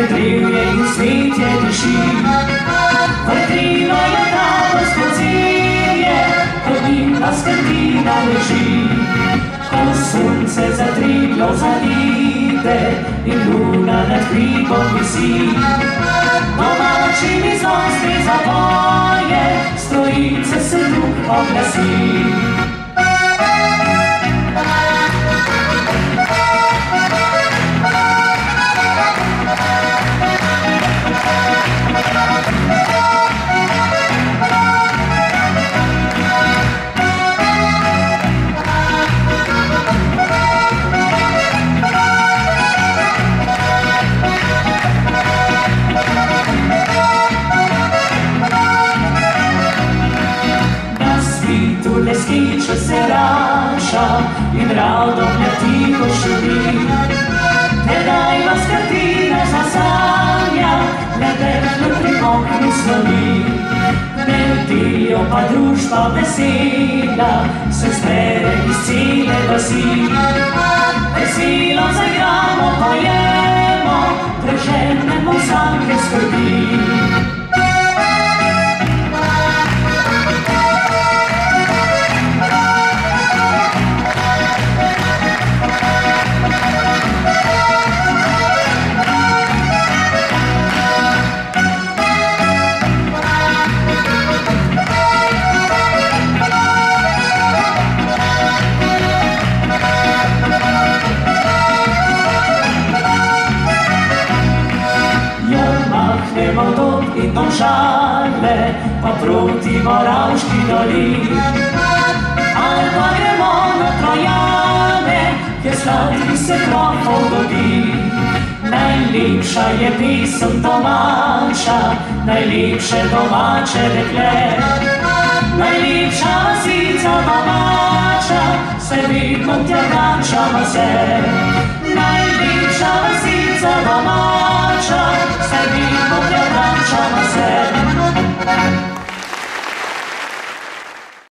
drevje in cvetje diši. Vrtlina je ta poskocinje, pod njim pa skrbina leži. Ko sonce za Triglav zaide in luna nad hribom visi, domačini zlosti zapoje, strojice se drug oglasi. Leskiče se raša in Radomlja tiho šumi. Tedaj vas kartina zasanja, nedeljno pri oknu sloni. Melodijo pa družba vesela se zbere iz cele vasi. Veselo zaigramo, pojemo, preženemo vsake skrbi. In Domžale, pa proti Moravški dolini. Ali pa gremo na Trojane, kjer sladki se krofov dobi. Najlepša je pesem domača, najlepše domače dekle. Najlepša vasica domača, se vedno tja vračava se. Najlepša vasica